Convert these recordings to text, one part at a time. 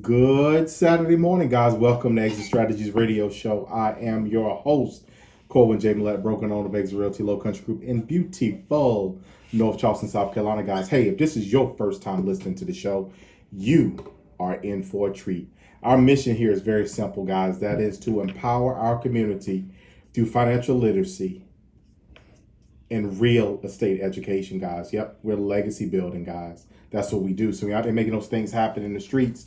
Good Saturday morning, guys. Welcome to Exit Strategies Radio Show. I am your host, Corwin J. Millett, broker and owner of Exit Realty Low Country Group in beautiful North Charleston, South Carolina, guys. Hey, if this is your first time listening to the show, you are in for a treat. Our mission here is very simple, guys. That is to empower our community through financial literacy and real estate education, guys. Yep, we're legacy building, guys. That's what we do. So we're out there making those things happen in the streets.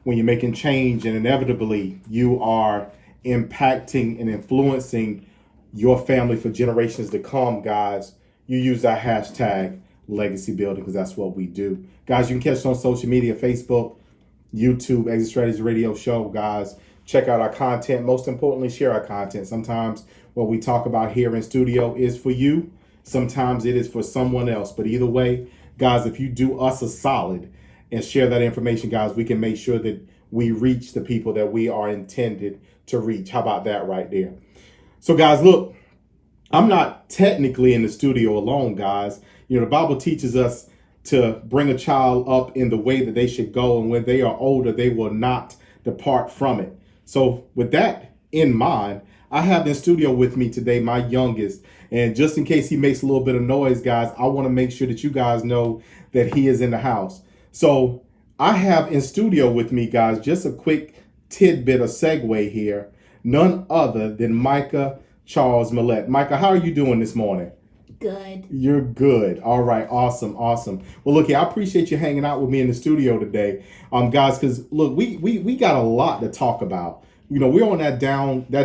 When you're making change, and inevitably you are impacting and influencing your family for generations to come, guys, you use that hashtag legacy building because that's what we do. Guys, you can catch us on social media, Facebook, YouTube, Exit Strategies Radio Show, guys. Check out our content. Most importantly, share our content. Sometimes what we talk about here in studio is for you. Sometimes it is for someone else. But either way, guys, if you do us a solid and share that information, guys, we can make sure that we reach the people that we are intended to reach. How about that right there? So, guys, look, I'm not technically in the studio alone, guys. You know, the Bible teaches us to bring a child up in the way that they should go, and when they are older, they will not depart from it. So with that in mind, I have in studio with me today my youngest. And just in case he makes a little bit of noise, guys, I want to make sure that you guys know that he is in the house. So I have in studio with me, guys, just a quick tidbit of segue here. None other than Micah Charles Millett. Micah, how are you doing this morning? Good. You're good. All right. Awesome. Well, look, I appreciate you hanging out with me in the studio today, guys. Because look, we got a lot to talk about. You know, we're on that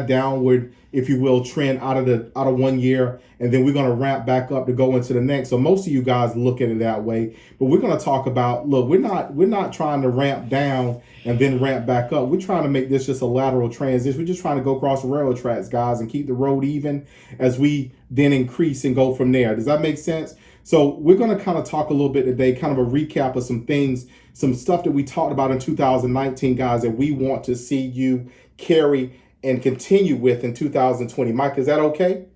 downward, if you will, trend out of 1 year, and then we're going to ramp back up to go into the next. So most of you guys look at it that way, but we're going to talk about, look, we're not trying to ramp down and then ramp back up. We're trying to make this just a lateral transition. We're just trying to go across the railroad tracks, guys, and keep the road even as we then increase and go from there. Does that make sense? So we're going to kind of talk a little bit today, kind of a recap of some things, some stuff that we talked about in 2019, guys, that we want to see you carry and continue with in 2020. Mike, is that okay?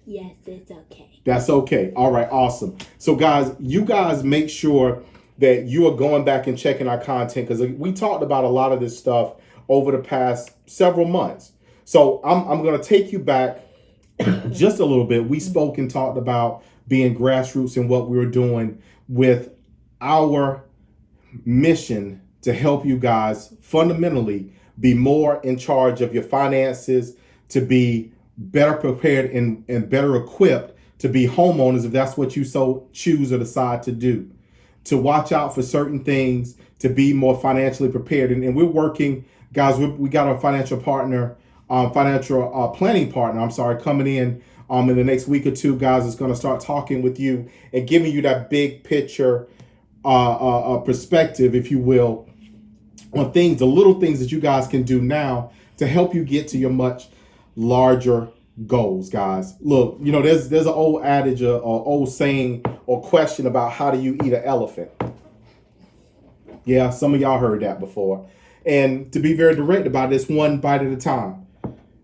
Yes, it's okay. That's okay. All right, awesome. So guys, you guys make sure that you are going back and checking our content, because we talked about a lot of this stuff over the past several months. So I'm going to take you back just a little bit. We spoke and talked about being grassroots and what we were doing with our mission to help you guys fundamentally be more in charge of your finances, to be better prepared and better equipped to be homeowners if that's what you so choose or decide to do, to watch out for certain things, to be more financially prepared. And we're working, guys, we got a financial partner, financial planning partner, coming in the next week or two, guys, is going to start talking with you and giving you that big picture perspective, if you will, on things, the little things that you guys can do now to help you get to your much larger goals, guys. Look, you know, there's an old adage or old saying or question about how do you eat an elephant. Yeah, some of y'all heard that before. And to be very direct about this, one bite at a time.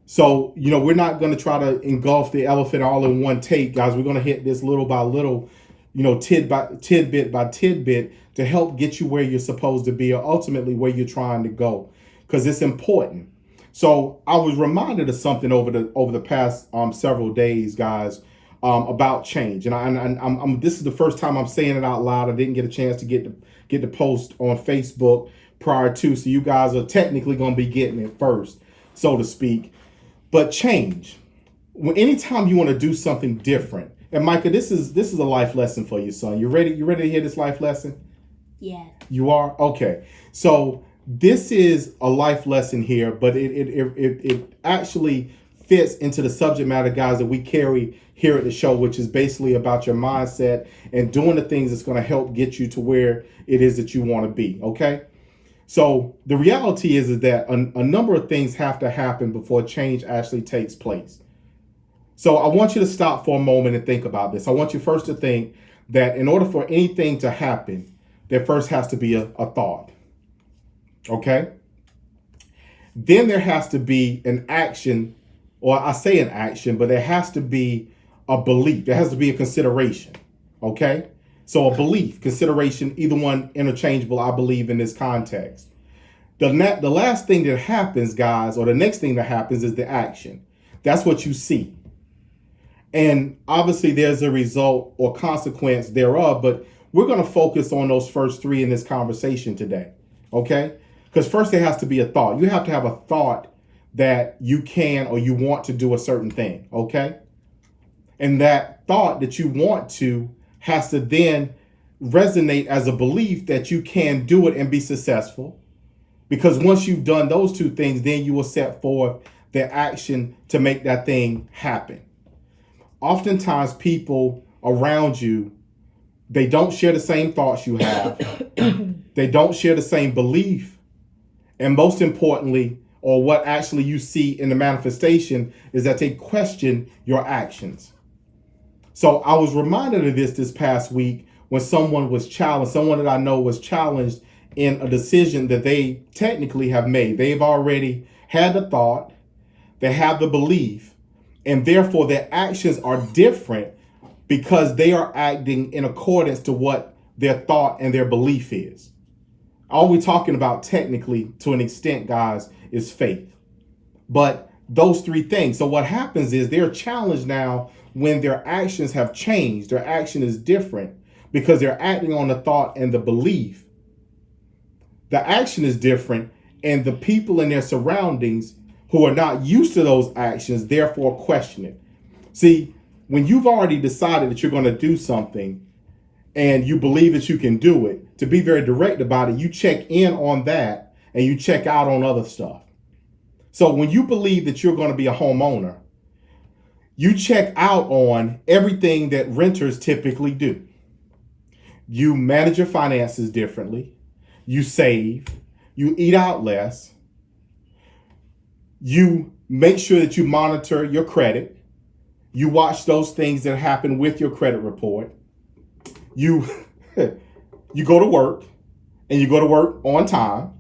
So, you know, we're not going to try to engulf the elephant all in one take, guys. We're going to hit this little by little, you know, tidbit by tidbit to help get you where you're supposed to be, or ultimately where you're trying to go, because it's important. So I was reminded of something over the past several days, guys, about change, and I'm this is the first time I'm saying it out loud. I didn't get a chance to get the post on Facebook prior to, so you guys are technically going to be getting it first, so to speak. But change, anytime you want to do something different. And Micah, this is a life lesson for you, son. You ready to hear this life lesson? Yeah. You are? Okay. So this is a life lesson here, but it actually fits into the subject matter, guys, that we carry here at the show, which is basically about your mindset and doing the things that's going to help get you to where it is that you want to be. Okay. So the reality is that a number of things have to happen before change actually takes place. So I want you to stop for a moment and think about this. I want you first to think that in order for anything to happen, there first has to be a thought. Okay? Then there has to be an action, or I say an action, but there has to be a belief. There has to be a consideration. Okay? So a belief, consideration, either one interchangeable, I believe, in this context. The last thing that happens, guys, or the next thing that happens is the action. That's what you see. And obviously there's a result or consequence thereof, but we're going to focus on those first three in this conversation today. Okay? Because first there has to be a thought. You have to have a thought that you can or you want to do a certain thing. Okay? And that thought that you want to has to then resonate as a belief that you can do it and be successful. Because once you've done those two things, then you will set forth the action to make that thing happen. Oftentimes people around you, they don't share the same thoughts you have. They don't share the same belief. And most importantly, or what actually you see in the manifestation, is that they question your actions. So I was reminded of this past week when someone was challenged, someone that I know was challenged in a decision that they technically have made. They've already had the thought, they have the belief, and therefore their actions are different because they are acting in accordance to what their thought and their belief is. All we're talking about technically, to an extent, guys, is faith. But those three things. So what happens is they're challenged now when their actions have changed. Their action is different because they're acting on the thought and the belief. The action is different, and the people in their surroundings who are not used to those actions therefore question it. See, when you've already decided that you're going to do something and you believe that you can do it, to be very direct about it, you check in on that and you check out on other stuff. So when you believe that you're going to be a homeowner, you check out on everything that renters typically do. You manage your finances differently. You save. You eat out less. You make sure that you monitor your credit. You watch those things that happen with your credit report. You go to work, and you go to work on time.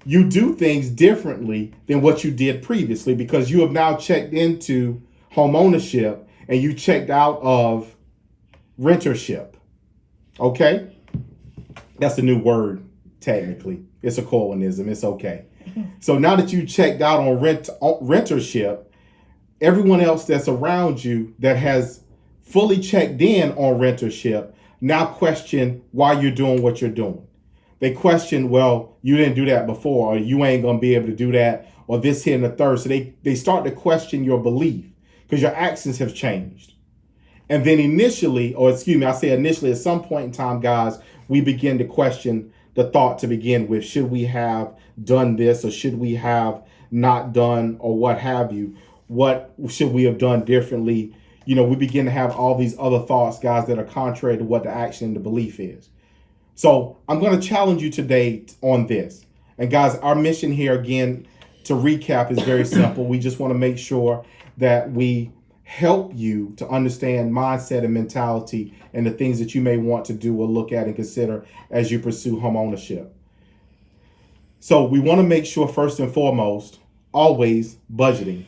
You do things differently than what you did previously because you have now checked into home ownership and you checked out of rentership. Okay? That's a new word, technically. It's a Colenism. It's okay. So now that you checked out on rentership, everyone else that's around you that has fully checked in on rentership now question why you're doing what you're doing. They question, well, you didn't do that before, or you ain't going to be able to do that, or this, here, and the third. So they start to question your belief because your actions have changed. And then initially, at some point in time, guys, we begin to question the thought to begin with. Should we have done this, or should we have not done, or what have you? What should we have done differently? We begin to have all these other thoughts, guys, that are contrary to what the action and the belief is. So I'm going to challenge you today on this. And guys, our mission here, again, to recap, is very simple. We just want to make sure that we help you to understand mindset and mentality and the things that you may want to do or look at and consider as you pursue home ownership. So we want to make sure, first and foremost, always budgeting.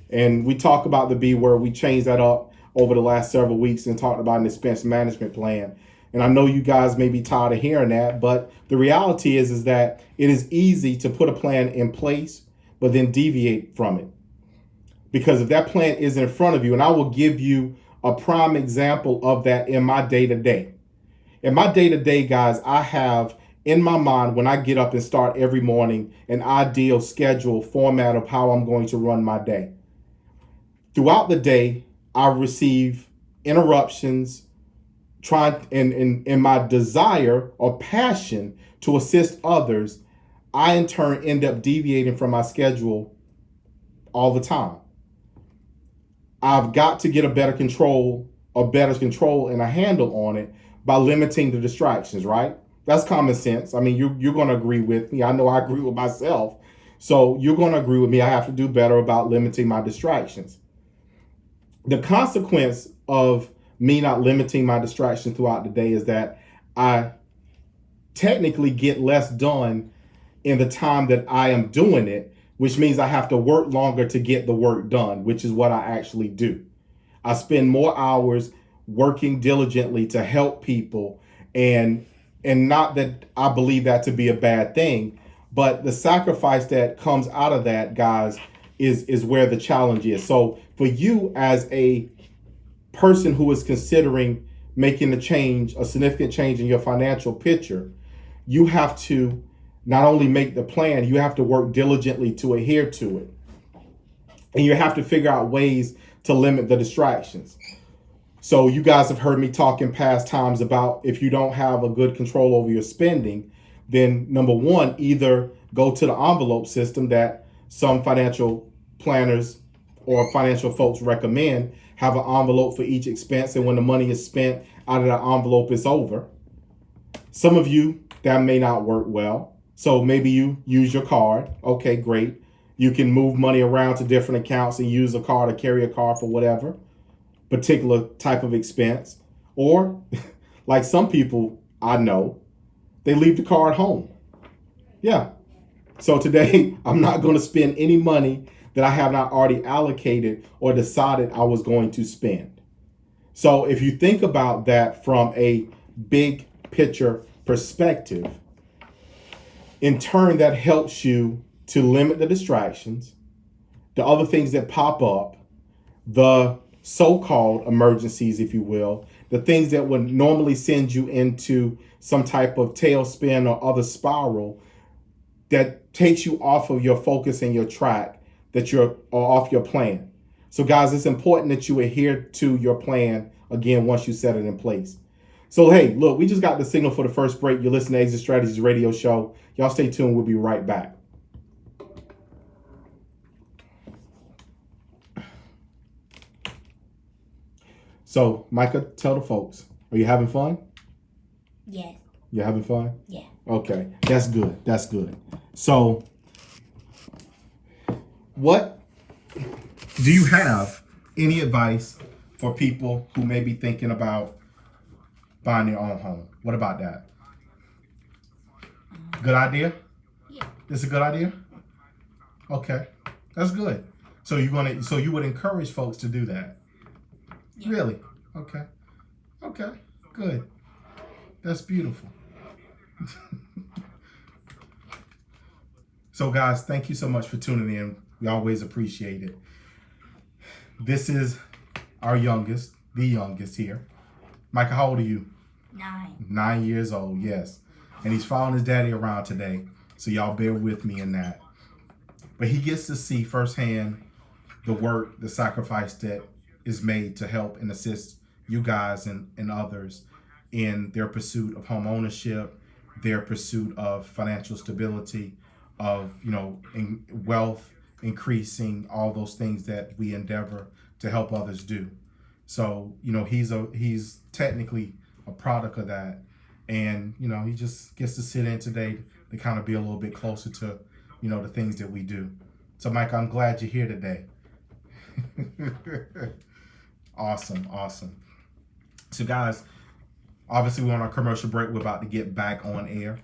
And we talk about the B word. We changed that up over the last several weeks and talked about an expense management plan. And I know you guys may be tired of hearing that, but the reality is that it is easy to put a plan in place, but then deviate from it. Because if that plan is in front of you, and I will give you a prime example of that in my day-to-day. In my day-to-day, guys, I have in my mind, when I get up and start every morning, an ideal schedule format of how I'm going to run my day. Throughout the day, I receive interruptions, in my desire or passion to assist others. I in turn end up deviating from my schedule all the time. I've got to get a better control and a handle on it by limiting the distractions, right? That's common sense. I mean, you're going to agree with me. I know I agree with myself. So you're going to agree with me. I have to do better about limiting my distractions. The consequence of me not limiting my distractions throughout the day is that I technically get less done in the time that I am doing it, which means I have to work longer to get the work done, which is what I actually do. I spend more hours working diligently to help people, and not that I believe that to be a bad thing, but the sacrifice that comes out of that, guys, is where the challenge is. So for you as a person who is considering making a significant change in your financial picture, you have to not only make the plan, you have to work diligently to adhere to it. And you have to figure out ways to limit the distractions. So you guys have heard me talk in past times about, if you don't have a good control over your spending, then number one, either go to the envelope system that some financial planners or financial folks recommend. Have an envelope for each expense, and when the money is spent out of that envelope, it's over. Some of you, that may not work well. So maybe you use your card. Okay, great. You can move money around to different accounts and use a card or carry a card for whatever particular type of expense. Or like some people I know, they leave the card home. Yeah. So today I'm not going to spend any money that I have not already allocated or decided I was going to spend. So if you think about that from a big picture perspective, in turn, that helps you to limit the distractions, the other things that pop up, the so-called emergencies, if you will, the things that would normally send you into some type of tailspin or other spiral that takes you off of your focus and your track, or off your plan. So guys, it's important that you adhere to your plan again once you set it in place. So hey, look, we just got the signal for the first break. You're listening to Exit Strategies Radio Show. Y'all stay tuned. We'll be right back. So, Micah, tell the folks, are you having fun? Yes. You're having fun? Yeah. Okay, that's good. That's good. So, what do you have any advice for people who may be thinking about buying their own home? What about that? Good idea? Yeah. It's a good idea? Okay. That's good. So you would encourage folks to do that? Yeah. Really? Okay. Okay. Good. That's beautiful. So guys, thank you so much for tuning in. We always appreciate it. This is our youngest, the youngest here. Micah, how old are you? 9. 9 years old, yes. And he's following his daddy around today. So y'all bear with me in that. But he gets to see firsthand the work, the sacrifice that is made to help and assist you guys and others in their pursuit of home ownership, their pursuit of financial stability, of wealth increasing, all those things that we endeavor to help others do. So he's technically a product of that, and he just gets to sit in today to kind of be a little bit closer to the things that we do. So Mike, I'm glad you're here today. Awesome. So guys, obviously we're on our commercial break. We're about to get back on air.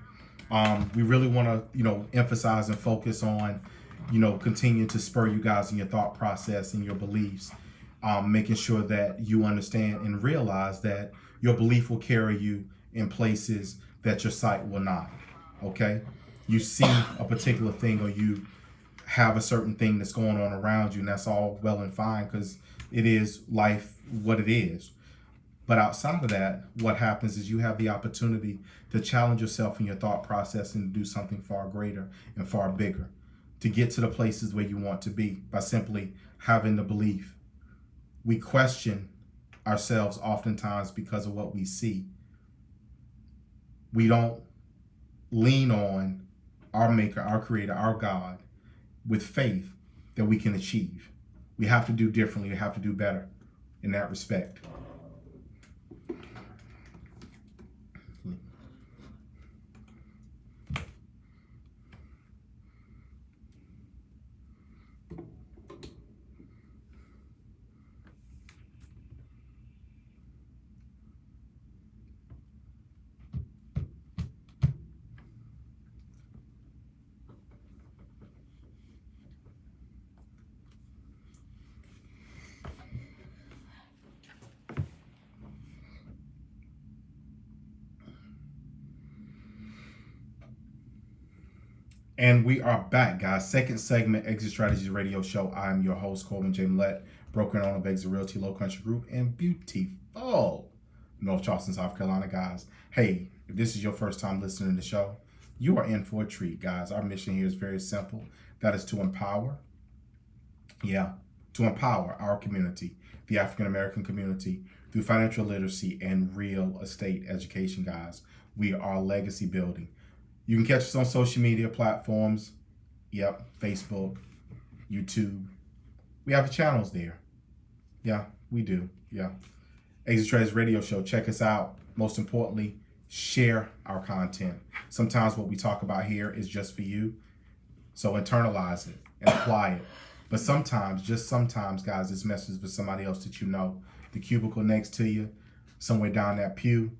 We really want to emphasize and focus on continuing to spur you guys in your thought process and your beliefs, making sure that you understand and realize that your belief will carry you in places that your sight will not. Okay, you see a particular thing, or you have a certain thing that's going on around you, and that's all well and fine, because it is life what it is. But outside of that, what happens is you have the opportunity to challenge yourself in your thought process and do something far greater and far bigger, to get to the places where you want to be by simply having the belief. We question ourselves oftentimes because of what we see. We don't lean on our maker, our creator, our God with faith that we can achieve. We have to do differently. We have to do better in that respect. And we are back, guys. Second segment, Exit Strategies Radio Show. I'm your host, Coleman J. Millett, broker and owner of Exit Realty, Low Country Group, and beautiful North Charleston, South Carolina, guys. Hey, if this is your first time listening to the show, you are in for a treat, guys. Our mission here is very simple. That is to empower, to empower our community, the African American community, through financial literacy and real estate education, guys. We are legacy building. You can catch us on social media platforms. Facebook, YouTube. We have channels there. Yeah, we do. Yeah. Exit Strategies Radio Show. Check us out. Most importantly, share our content. Sometimes what we talk about here is just for you. So internalize it and apply it. But sometimes, just sometimes, guys, this message is for somebody else that you know. The cubicle next to you, somewhere down that pew.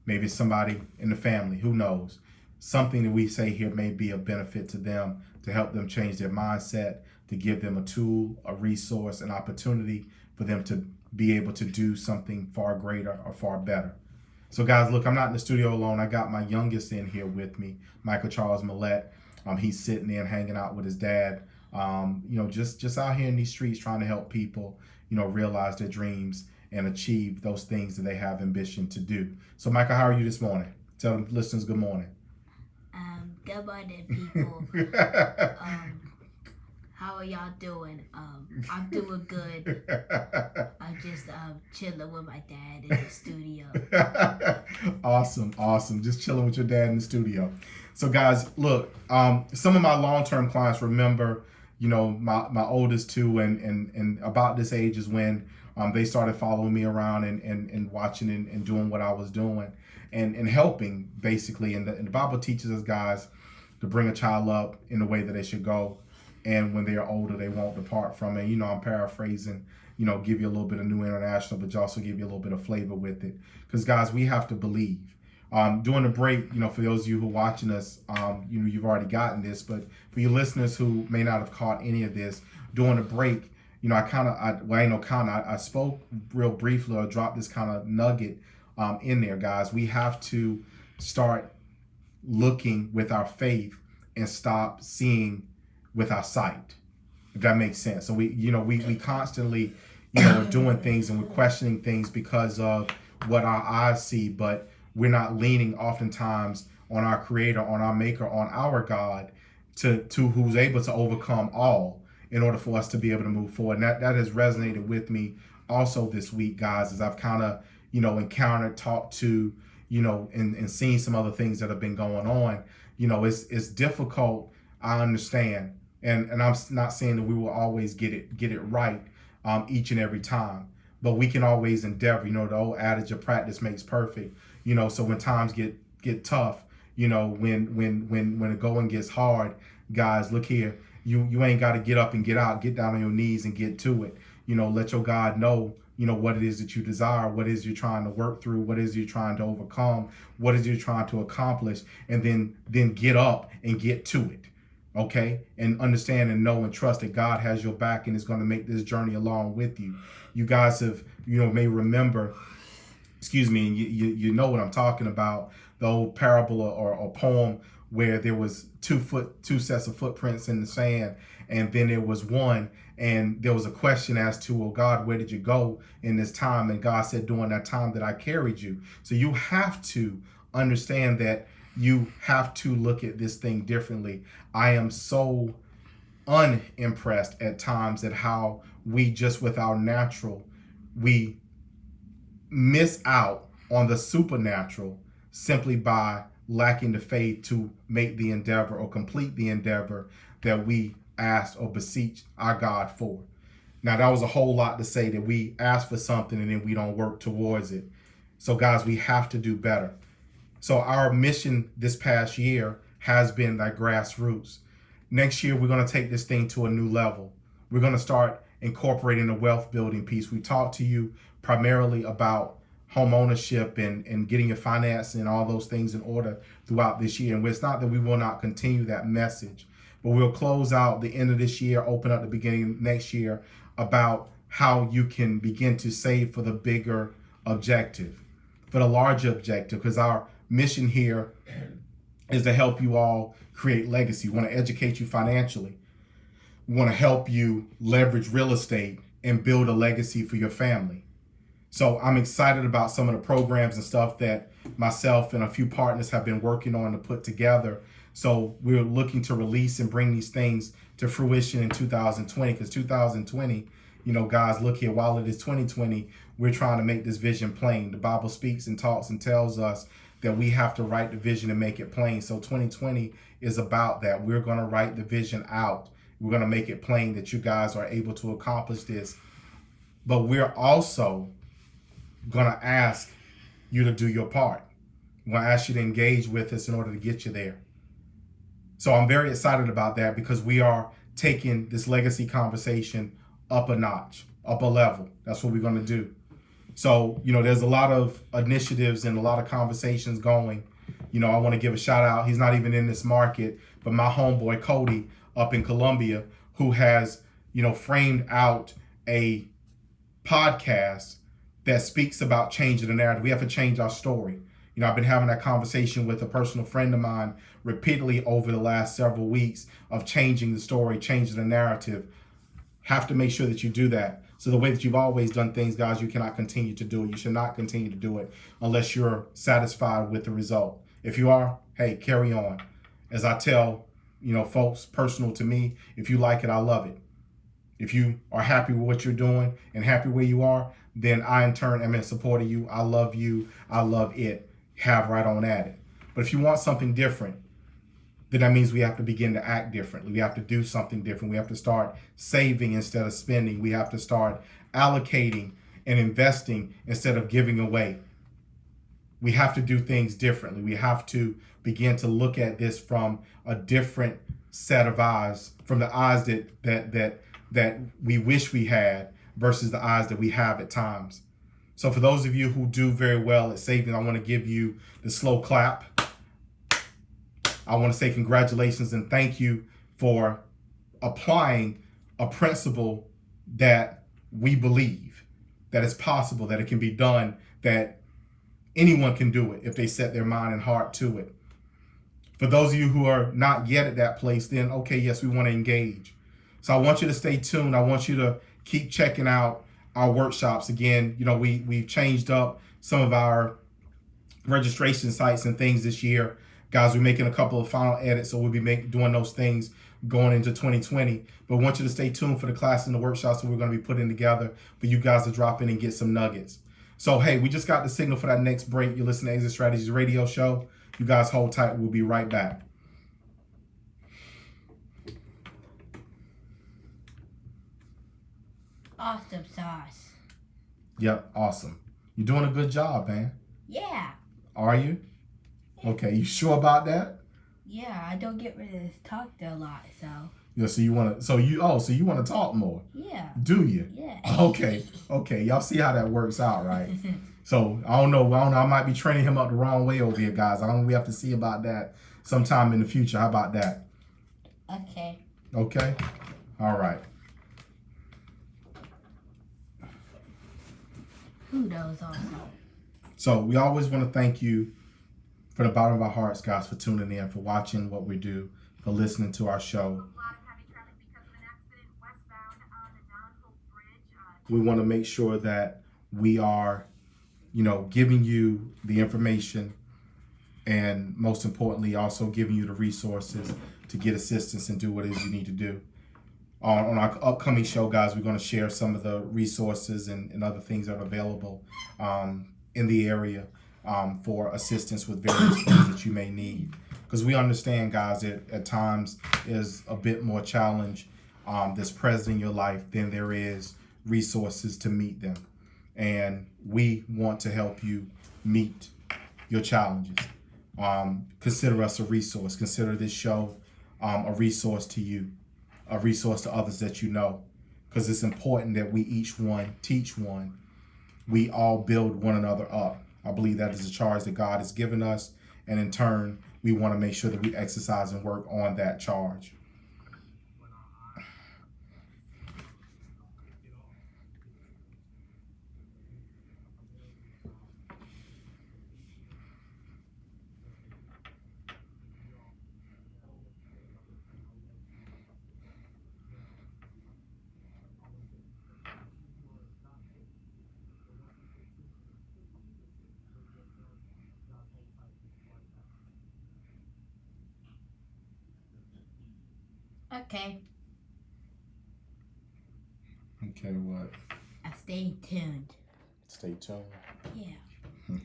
Maybe it's somebody in the family. Who knows? Something that we say here may be of benefit to them, to help them change their mindset, to give them a tool, a resource, an opportunity for them to be able to do something far greater or far better. So guys, look, I'm not in the studio alone. I got my youngest in here with me, Micah Charles Millett. He's sitting in, hanging out with his dad. Just out here in these streets trying to help people, realize their dreams and achieve those things that they have ambition to do. So Micah, how are you this morning? Tell the listeners good morning. Good morning, people. How are y'all doing? I'm doing good. I'm just chilling with my dad in the studio. Awesome. Just chilling with your dad in the studio. So guys, look, some of my long-term clients remember, my oldest two and about this age is when they started following me around and watching and doing what I was doing and helping basically. And the Bible teaches us, guys, to bring a child up in the way that they should go. And when they are older, they won't depart from it. I'm paraphrasing, give you a little bit of New International, but also give you a little bit of flavor with it. Because, guys, we have to believe. During the break, for those of you who are watching us, you've already gotten this. But for you listeners who may not have caught any of this, during the break, I spoke real briefly or dropped this kind of nugget in there, guys. We have to start looking with our faith and stop seeing with our sight, if that makes sense. So we constantly, are doing things and we're questioning things because of what our eyes see, but we're not leaning oftentimes on our Creator, on our Maker, on our God to who's able to overcome all in order for us to be able to move forward. And that has resonated with me also this week, guys, as I've kind of, encountered, talked to, and seen some other things that have been going on. It's difficult, I understand. And I'm not saying that we will always get it right each and every time, but we can always endeavor. The old adage of practice makes perfect. So when times get tough, when the going gets hard, guys, look here, you ain't got to get up and get out, get down on your knees and get to it. Let your God know, what it is that you desire, what it is you're trying to work through, what it is you're trying to overcome, what it is you're trying to accomplish, and then get up and get to it. Okay, and understand and know and trust that God has your back and is going to make this journey along with you. You guys have, may remember, and you know what I'm talking about, the old parable or poem where there was two sets of footprints in the sand, and then there was one, and there was a question as to, well, God, where did you go in this time? And God said, during that time that I carried you. So you have to understand that you have to look at this thing differently. I am so unimpressed at times at how we just with our natural, we miss out on the supernatural simply by lacking the faith to make the endeavor or complete the endeavor that we asked or beseech our God for. Now, that was a whole lot to say that we ask for something and then we don't work towards it. So guys, we have to do better. So our mission this past year has been that grassroots. Next year, we're going to take this thing to a new level. We're going to start incorporating the wealth building piece. We talked to you primarily about home ownership and getting your financing and all those things in order throughout this year. And it's not that we will not continue that message, but we'll close out the end of this year, open up the beginning of next year about how you can begin to save for the bigger objective, for the larger objective, because our mission here is to help you all create legacy. We want to educate you financially. We want to help you leverage real estate and build a legacy for your family. So I'm excited about some of the programs and stuff that myself and a few partners have been working on to put together. So we're looking to release and bring these things to fruition in 2020, because 2020, guys, look here, while it is 2020, we're trying to make this vision plain. The Bible speaks and talks and tells us that we have to write the vision and make it plain. So 2020 is about that. We're going to write the vision out. We're going to make it plain that you guys are able to accomplish this. But we're also going to ask you to do your part. We're going to ask you to engage with us in order to get you there. So I'm very excited about that, because we are taking this legacy conversation up a notch, up a level. That's what we're going to do. So, there's a lot of initiatives and a lot of conversations going. I want to give a shout out. He's not even in this market, but my homeboy Cody up in Colombia, who has, framed out a podcast that speaks about changing the narrative. We have to change our story. I've been having that conversation with a personal friend of mine repeatedly over the last several weeks of changing the story, changing the narrative. Have to make sure that you do that. So the way that you've always done things, guys, you cannot continue to do it. You should not continue to do it unless you're satisfied with the result. If you are, hey, carry on. As I tell, folks, personal to me, if you like it, I love it. If you are happy with what you're doing and happy where you are, then I in turn am in support of you. I love you. I love it. Have right on at it. But if you want something different, then that means we have to begin to act differently. We have to do something different. We have to start saving instead of spending. We have to start allocating and investing instead of giving away. We have to do things differently. We have to begin to look at this from a different set of eyes, from the eyes that we wish we had versus the eyes that we have at times. So for those of you who do very well at saving, I want to give you the slow clap. I want to say congratulations and thank you for applying a principle that we believe that is possible, that it can be done, that anyone can do it if they set their mind and heart to it. For those of you who are not yet at that place, then okay, yes, we want to engage. So I want you to stay tuned. I want you to keep checking out our workshops. Again, we've changed up some of our registration sites and things this year. Guys, we're making a couple of final edits, so we'll be doing those things going into 2020. But I want you to stay tuned for the class and the workshops that we're going to be putting together for you guys to drop in and get some nuggets. So, hey, we just got the signal for that next break. You're listening to Exit Strategies Radio Show. You guys hold tight. We'll be right back. Awesome sauce. Yep, awesome. You're doing a good job, man. Yeah. Are you? Okay, you sure about that? Yeah, I don't get rid of this talk a lot, so. Yeah, so you want to talk more? Yeah. Do you? Yeah. Okay. Y'all see how that works out, right? So I don't know. I might be training him up the wrong way over here, guys. We have to see about that sometime in the future. How about that? Okay. Okay. All right. Who knows also? So we always want to thank you from the bottom of our hearts, guys, for tuning in, for watching what we do, for listening to our show. We want to make sure that we are, giving you the information and most importantly, also giving you the resources to get assistance and do what it is you need to do. On our upcoming show, guys, we're going to share some of the resources and other things that are available in the area for assistance with various things that you may need. Because we understand, guys, that at times is a bit more challenge that's present in your life than there is resources to meet them. And we want to help you meet your challenges. Consider us a resource. Consider this show a resource to you, a resource to others that you know, because it's important that we each one teach one. We all build one another up. I believe that is a charge that God has given us, and in turn, we want to make sure that we exercise and work on that charge. Okay. Okay, what? Stay tuned. Stay tuned. Yeah. Okay,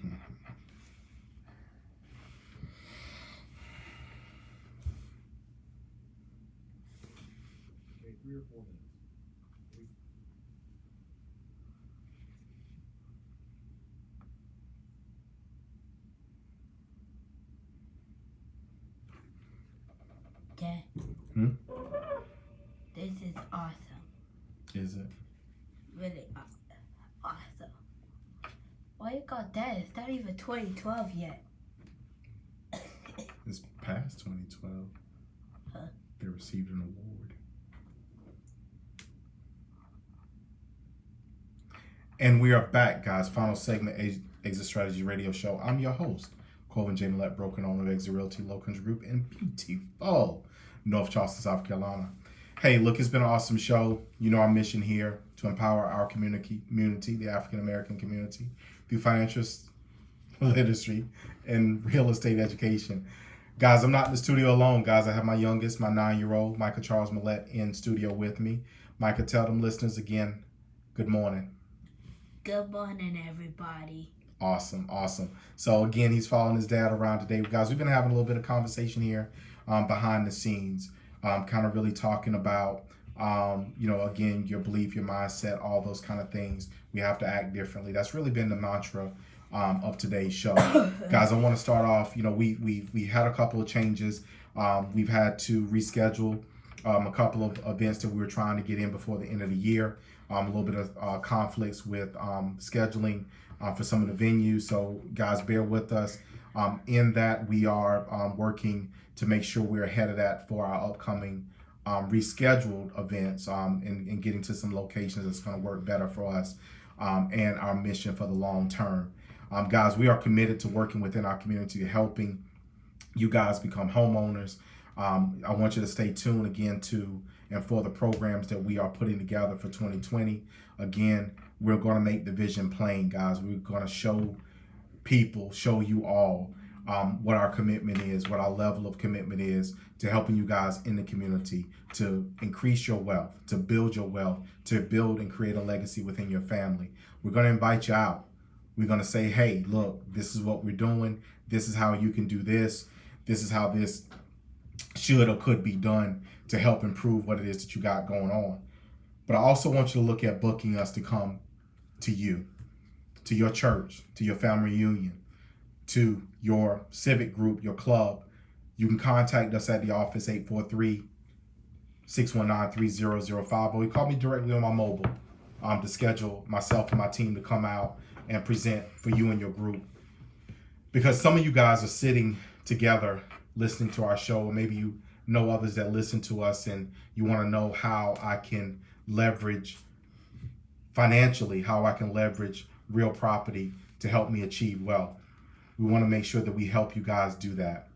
3 or 4 minutes. Okay. This is awesome. Is it? Really awesome. Why you got that? It's not even 2012 yet. It's past 2012. Huh? They received an award. And we are back, guys. Final segment, Exit Strategy Radio Show. I'm your host, Colvin J. Millette, broker owner of Exit Realty Low Country Group in beautiful North Charleston, South Carolina. Hey, look, it's been an awesome show. You know our mission here to empower our community, the African American community, through financial literacy and real estate education. Guys, I'm not in the studio alone, guys. I have my youngest, my 9-year-old, Micah Charles Millette, in studio with me. Micah, tell them listeners again, good morning. Good morning, everybody. Awesome. So again, he's following his dad around today. Guys, we've been having a little bit of conversation here behind the scenes, kind of really talking about, again, your belief, your mindset, all those kind of things. We have to act differently. That's really been the mantra of today's show. Guys, I want to start off, we had a couple of changes. We've had to reschedule a couple of events that we were trying to get in before the end of the year. A little bit of conflicts with scheduling for some of the venues. So guys, bear with us. In that we are working to make sure we're ahead of that for our upcoming rescheduled events and getting to some locations that's going to work better for us and our mission for the long term. Guys, we are committed to working within our community, helping you guys become homeowners. I want you to stay tuned again and for the programs that we are putting together for 2020. Again, we're going to make the vision plain, guys. We're going to show you all what our commitment is, what our level of commitment is to helping you guys in the community to increase your wealth, to build your wealth, to build and create a legacy within your family. We're going to invite you out. We're going to say, hey, look, this is what we're doing. This is how you can do this. This is how this should or could be done to help improve what it is that you got going on. But I also want you to look at booking us to come to you, to your church, to your family reunion, to your civic group, your club. You can contact us at the office, 843-619-3005, or you call me directly on my mobile to schedule myself and my team to come out and present for you and your group. Because some of you guys are sitting together listening to our show, or maybe you know others that listen to us and you want to know how I can leverage financially, how I can leverage real property to help me achieve wealth. We want to make sure that we help you guys do that.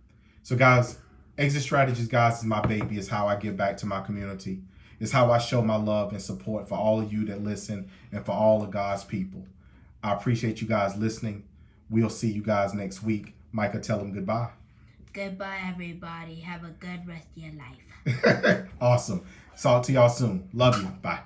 So guys, Exit Strategies, guys, is my baby. It's how I give back to my community. It's how I show my love and support for all of you that listen and for all of God's people. I appreciate you guys listening. We'll see you guys next week. Micah, tell them goodbye. Goodbye, everybody. Have a good rest of your life. Awesome. Talk to y'all soon. Love you. Bye.